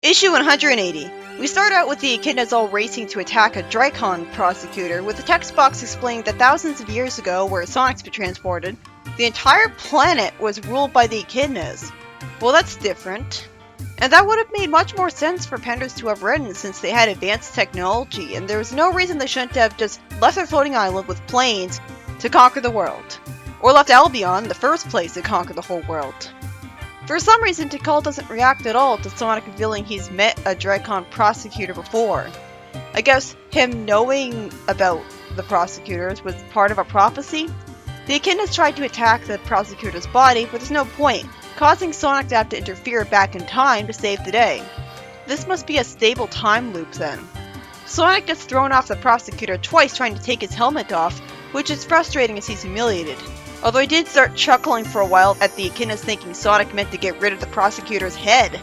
Issue 180. We start out with the echidnas all racing to attack a Dracon Prosecutor, with the text box explaining that thousands of years ago, where Sonic's been transported, the entire planet was ruled by the echidnas. Well, that's different. And that would have made much more sense for Penders to have written, since they had advanced technology, and there was no reason they shouldn't have just left their floating island with planes to conquer the world. Or left Albion in the first place to conquer the whole world. For some reason, Tikal doesn't react at all to Sonic revealing he's met a Dracon Prosecutor before. I guess him knowing about the Prosecutors was part of a prophecy? The echidnas tried to attack the Prosecutor's body, but there's no point, causing Sonic to have to interfere back in time to save the day. This must be a stable time loop then. Sonic gets thrown off the Prosecutor twice trying to take his helmet off, which is frustrating as he's humiliated. Although I did start chuckling for a while at the echidnas thinking Sonic meant to get rid of the Prosecutor's head.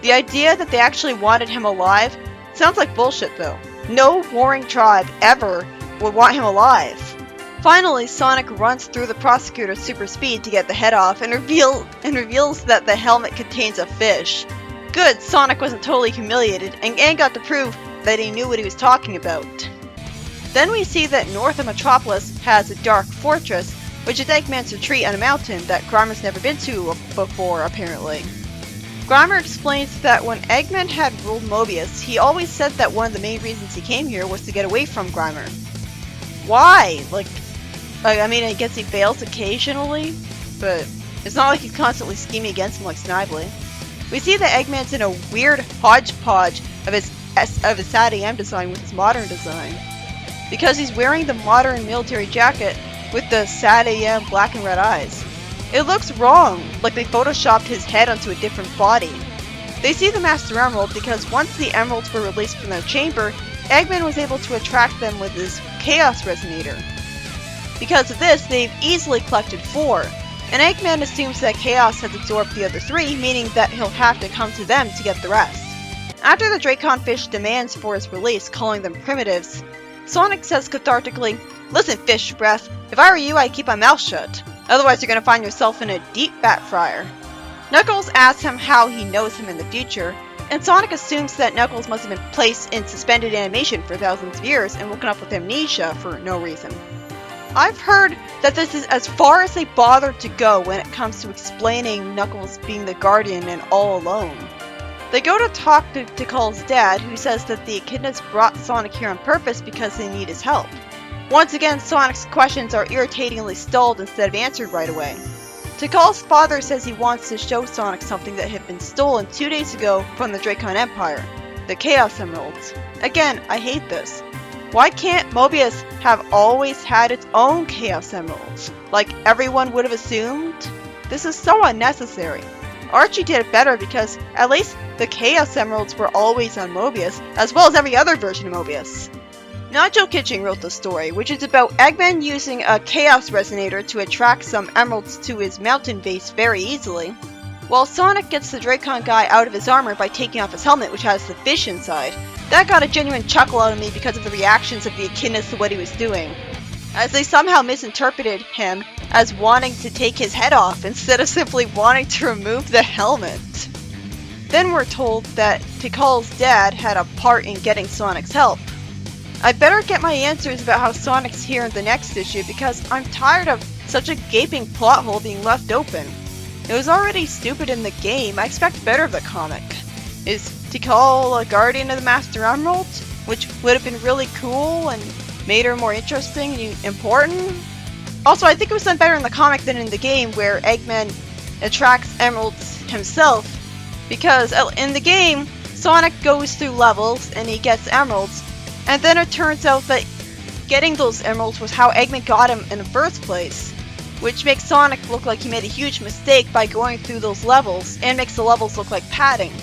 The idea that they actually wanted him alive sounds like bullshit though. No warring tribe ever would want him alive. Finally, Sonic runs through the Prosecutor's super speed to get the head off and reveals that the helmet contains a fish. Good, Sonic wasn't totally humiliated and got to prove that he knew what he was talking about. Then we see that north of Metropolis has a dark fortress, which is Eggman's retreat on a mountain that Grimer's never been to before, apparently. Grimer explains that when Eggman had ruled Mobius, he always said that one of the main reasons he came here was to get away from Grimer. Why? I mean, I guess he fails occasionally, but it's not like he's constantly scheming against him like Snively. We see that Eggman's in a weird hodgepodge of his SAD-AM design with his modern design. Because he's wearing the modern military jacket with the SAD-AM black and red eyes. It looks wrong, like they photoshopped his head onto a different body. They see the Master Emerald because once the emeralds were released from their chamber, Eggman was able to attract them with his Chaos Resonator. Because of this, they've easily collected 4, and Eggman assumes that Chaos has absorbed the other 3, meaning that he'll have to come to them to get the rest. After the Dracon Fish demands for his release, calling them primitives, Sonic says cathartically, "Listen, Fish Breath, if I were you, I'd keep my mouth shut. Otherwise you're gonna find yourself in a deep fat fryer." Knuckles asks him how he knows him in the future, and Sonic assumes that Knuckles must have been placed in suspended animation for thousands of years and woken up with amnesia for no reason. I've heard that this is as far as they bother to go when it comes to explaining Knuckles being the Guardian and all alone. They go to talk to Tikal's dad, who says that the echidnas brought Sonic here on purpose because they need his help. Once again, Sonic's questions are irritatingly stalled instead of answered right away. Tikal's father says he wants to show Sonic something that had been stolen 2 days ago from the Dracon Empire, the Chaos Emeralds. Again, I hate this. Why can't Mobius have always had its own Chaos Emeralds, like everyone would have assumed? This is so unnecessary. Archie did it better because at least the Chaos Emeralds were always on Mobius, as well as every other version of Mobius. Nacho Kitchen wrote the story, which is about Eggman using a Chaos Resonator to attract some emeralds to his mountain base very easily, while Sonic gets the Dracon guy out of his armor by taking off his helmet, which has the fish inside. That got a genuine chuckle out of me because of the reactions of the echidnas to what he was doing, as they somehow misinterpreted him as wanting to take his head off instead of simply wanting to remove the helmet. Then we're told that Tikal's dad had a part in getting Sonic's help. I better get my answers about how Sonic's here in the next issue because I'm tired of such a gaping plot hole being left open. It was already stupid in the game, I expect better of the comic. Is Tikal a guardian of the Master Emerald? Which would have been really cool and made her more interesting and important? Also, I think it was done better in the comic than in the game where Eggman attracts emeralds himself. Because in the game, Sonic goes through levels and he gets emeralds, and then it turns out that getting those emeralds was how Eggman got him in the first place, which makes Sonic look like he made a huge mistake by going through those levels, and makes the levels look like padding.